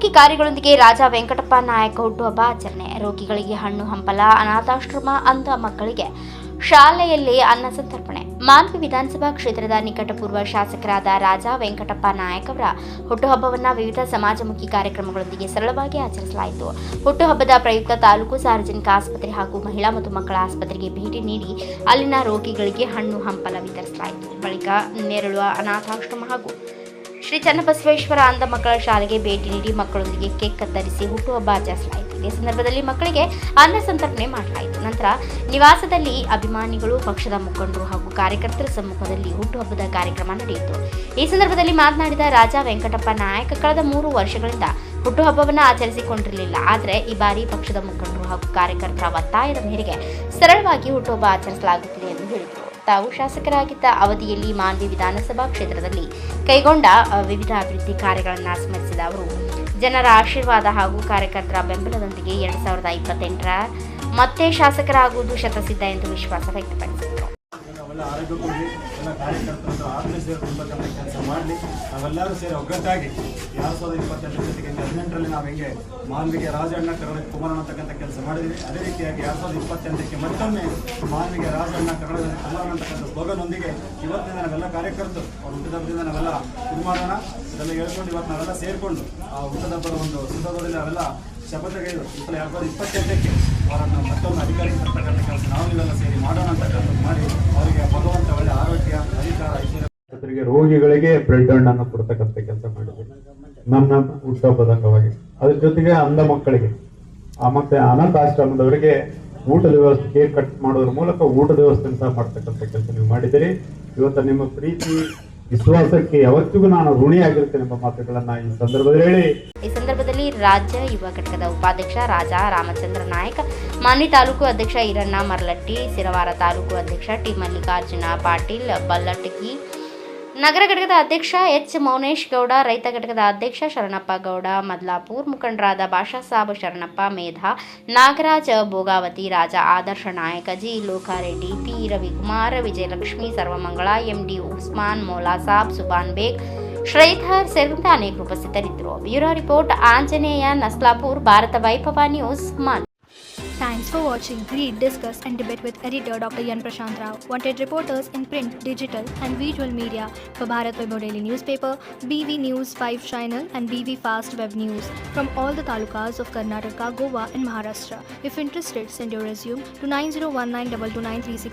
ಸಮಾಜಮುಖಿ ಕಾರ್ಯಗಳೊಂದಿಗೆ ರಾಜ ವೆಂಕಟಪ್ಪ ನಾಯಕ ಹುಟ್ಟುಹಬ್ಬ ಆಚರಣೆ. ರೋಗಿಗಳಿಗೆ ಹಣ್ಣು ಹಂಪಲ, ಅನಾಥಾಶ್ರಮ, ಅಂಧ ಮಕ್ಕಳಿಗೆ ಶಾಲೆಯಲ್ಲಿ ಅನ್ನ ಸಂತರ್ಪಣೆ. ಮಾನ್ವಿ ವಿಧಾನಸಭಾ ಕ್ಷೇತ್ರದ ನಿಕಟಪೂರ್ವ ಶಾಸಕರಾದ ರಾಜ ವೆಂಕಟಪ್ಪ ನಾಯಕ್ ಅವರ ಹುಟ್ಟುಹಬ್ಬವನ್ನು ವಿವಿಧ ಸಮಾಜಮುಖಿ ಕಾರ್ಯಕ್ರಮಗಳೊಂದಿಗೆ ಸರಳವಾಗಿ ಆಚರಿಸಲಾಯಿತು. ಹುಟ್ಟುಹಬ್ಬದ ಪ್ರಯುಕ್ತ ತಾಲೂಕು ಸಾರ್ವಜನಿಕ ಆಸ್ಪತ್ರೆ ಹಾಗೂ ಮಹಿಳಾ ಮತ್ತು ಮಕ್ಕಳ ಆಸ್ಪತ್ರೆಗೆ ಭೇಟಿ ನೀಡಿ ಅಲ್ಲಿನ ರೋಗಿಗಳಿಗೆ ಹಣ್ಣು ಹಂಪಲ ವಿತರಿಸಲಾಯಿತು. ಬಳಿಕ ನೆರಳುವ ಅನಾಥಾಶ್ರಮ ಹಾಗೂ ಶ್ರೀ ಚನ್ನಬಸವೇಶ್ವರ ಅಂಧ ಮಕ್ಕಳ ಶಾಲೆಗೆ ಭೇಟಿ ನೀಡಿ ಮಕ್ಕಳೊಂದಿಗೆ ಕೇಕ್ ಕತ್ತರಿಸಿ ಹುಟ್ಟುಹಬ್ಬ ಆಚರಿಸಲಾಯಿತು. ಇದೇ ಸಂದರ್ಭದಲ್ಲಿ ಮಕ್ಕಳಿಗೆ ಅನ್ನ ಸಂತರ್ಪಣೆ ಮಾಡಲಾಯಿತು. ನಂತರ ನಿವಾಸದಲ್ಲಿ ಅಭಿಮಾನಿಗಳು, ಪಕ್ಷದ ಮುಖಂಡರು ಹಾಗೂ ಕಾರ್ಯಕರ್ತರ ಸಮ್ಮುಖದಲ್ಲಿ ಹುಟ್ಟುಹಬ್ಬದ ಕಾರ್ಯಕ್ರಮ ನಡೆಯಿತು. ಈ ಸಂದರ್ಭದಲ್ಲಿ ಮಾತನಾಡಿದ ರಾಜ ವೆಂಕಟಪ್ಪ ನಾಯಕ್, ಕಳೆದ 3 ವರ್ಷಗಳಿಂದ ಹುಟ್ಟುಹಬ್ಬವನ್ನು ಆಚರಿಸಿಕೊಂಡಿರಲಿಲ್ಲ. ಆದರೆ ಈ ಬಾರಿ ಪಕ್ಷದ ಮುಖಂಡರು ಹಾಗೂ ಕಾರ್ಯಕರ್ತರ ಒತ್ತಾಯದ ಮೇರೆಗೆ ಸರಳವಾಗಿ ಹುಟ್ಟುಹಬ್ಬ ಆಚರಿಸಲಾಗುತ್ತಿದೆ ಎಂದು ಹೇಳಿದರು. ತಾವು ಶಾಸಕರಾಗಿದ್ದ ಅವಧಿಯಲ್ಲಿ ಮಾನ್ವಿ ವಿಧಾನಸಭಾ ಕ್ಷೇತ್ರದಲ್ಲಿ ಕೈಗೊಂಡ ವಿವಿಧ ಅಭಿವೃದ್ಧಿ ಕಾರ್ಯಗಳನ್ನು ಸ್ಮರಿಸಿದ ಅವರು, ಜನರ ಆಶೀರ್ವಾದ ಹಾಗೂ ಕಾರ್ಯಕರ್ತರ ಬೆಂಬಲದೊಂದಿಗೆ 2028ರ ಮತ್ತೆ ಶಾಸಕರಾಗುವುದು ಶತಸಿದ್ಧ ಎಂದು ವಿಶ್ವಾಸ ವ್ಯಕ್ತಪಡಿಸಿದರು. ಆರೋಗ್ಯ ಕೊಡಲಿ, ಎಲ್ಲ ಕಾರ್ಯಕರ್ತರು ಆತ್ಮೀಯ ಸೇರಿ ತುಂಬತಕ್ಕಂಥ ಕೆಲಸ ಮಾಡಲಿ. ನಾವೆಲ್ಲರೂ ಸೇರಿ ಒಗ್ಗಟ್ಟಾಗಿ 2028 ಜೊತೆಗೆ 18ರಲ್ಲಿ ನಾವು ಹೆಂಗೆ ಮಾನ್ವಿಗೆ ರಾಜಣ್ಣ ಕರ್ನಾಟಕ ಕುಮಾರಣ್ಣ ಅಂತಕ್ಕಂಥ ಕೆಲಸ ಮಾಡಿದ್ವಿ, ಅದೇ ರೀತಿಯಾಗಿ 2028ಕ್ಕೆ ಮತ್ತೊಮ್ಮೆ ಮಾನ್ವಿಗೆ ರಾಜಣ್ಣ ಕರ್ನಾಟಕ ಕುಮಾರಣ್ಣ ಅಂತಕ್ಕಂಥ ಸ್ಲೋಗನ್ನೊಂದಿಗೆ ಇವತ್ತಿನ ನಾವೆಲ್ಲ ಕಾರ್ಯಕರ್ತರು ಅವ್ರ ಹುಟ್ಟಿದಬ್ಬದಿಂದ ನಾವೆಲ್ಲ ಇದು ಮಾಡೋಣ. ಇದೆಲ್ಲ ಹೇಳ್ಕೊಂಡು ಇವತ್ತು ನಾವೆಲ್ಲ ಸೇರಿಕೊಂಡು ಆ ಹುಟ್ಟಿದಬ್ಬರ ಒಂದು ಸುಂದರದಲ್ಲಿ ನಾವೆಲ್ಲ ಶಪಥಗೈದು 2028ಕ್ಕೆ ಅವರನ್ನು ಮತ್ತೊಮ್ಮೆ ಅಧಿಕಾರಿ ತರ್ತಕ್ಕಂಥ ಕೆಲಸ ನಾವು ಇವೆಲ್ಲ ಸೇರಿ ಮಾಡೋಣ ಅಂತಕ್ಕಂಥದ್ದು ಮಾಡಿ ಅವರಿಗೆ ಭಗವಂತ ಒಳ್ಳೆ ಆರೋಗ್ಯ, ಅಧಿಕಾರ, ಐಶ್ವರ್ಯ, ರೋಗಿಗಳಿಗೆ ಬ್ಲಡ್ ಹಣ್ಣನ್ನು ಕೊಡ್ತಕ್ಕಂಥ ಕೆಲಸ ಮಾಡಿದ್ವಿ ನಮ್ಮ ಹುಟ್ಟುಹಬ್ಬದ ಅಂಗವಾಗಿ. ಅದ್ರ ಜೊತೆಗೆ ಅಂಧ ಮಕ್ಕಳಿಗೆ ಮತ್ತೆ ಅನಾಥಾಶ್ರಮದವರಿಗೆ ಊಟದ ವ್ಯವಸ್ಥೆ, ಕೇಕ್ ಕಟ್ ಮಾಡೋದ್ರ ಮೂಲಕ ಊಟದ ವ್ಯವಸ್ಥೆ ಸಹ ಮಾಡ್ತಕ್ಕಂಥ ಕೆಲಸ ನೀವು ಮಾಡಿದ್ದೀರಿ. ಇವತ್ತು ನಿಮ್ಮ ಪ್ರೀತಿ ವಿಶ್ವಾಸಕ್ಕೆ ಯಾವತ್ತಿಗೂ ನಾನು ಋಣಿಯಾಗಿರ್ತೇನೆ ಎಂಬ ಮಾತುಗಳನ್ನ ಈ ಸಂದರ್ಭದಲ್ಲಿ ಹೇಳಿ. ಈ ಸಂದರ್ಭದಲ್ಲಿ ರಾಜ್ಯ ಯುವ ಘಟಕದ ಉಪಾಧ್ಯಕ್ಷ ರಾಜ ರಾಮಚಂದ್ರ ನಾಯಕ್, ಮಾನ್ವಿ ತಾಲೂಕು ಅಧ್ಯಕ್ಷ ಈರಣ್ಣ ಮರಲಟ್ಟಿ, ಸಿರವಾರ ತಾಲೂಕು ಅಧ್ಯಕ್ಷ ಟಿ ಮಲ್ಲಿಕಾರ್ಜುನ ಪಾಟೀಲ್ ಬಲ್ಲಟಗಿ, ನಗರ ಘಟಕದ ಅಧ್ಯಕ್ಷ ಎಚ್ ಮೌನೇಶ್ ಗೌಡ, ರೈತ ಘಟಕದ ಅಧ್ಯಕ್ಷ ಶರಣಪ್ಪ ಗೌಡ, ಮದ್ಲಾಪುರ್ ಮುಖಂಡರಾದ ಭಾಷಾ ಸಾಬ್, ಶರಣಪ್ಪ ಮೇಧಾ, Nagaraj Bhogavati, Raja Adarsh Nayak, G Lokareddy, P Ravikumar, Vijayalakshmi, Sarvamangala, MD Usman, Maula Sab, Suban Beg, Sridhar ಸೇರಿದಂತೆ ಅನೇಕರು ಉಪಸ್ಥಿತರಿದ್ದರು. Bureau report Anjaneya, Naslapur, Bharat Vaibhav news, Manvi. Thanks for watching. Read, discuss and debate with editor Dr. Yan Prashant Rao. Wanted reporters in print, digital and visual media for Bharat Vaibhav Daily Newspaper, BV News 5 Channel and BV Fast Web News from all the talukas of Karnataka, Goa and Maharashtra. If interested, send your resume to 9019229369.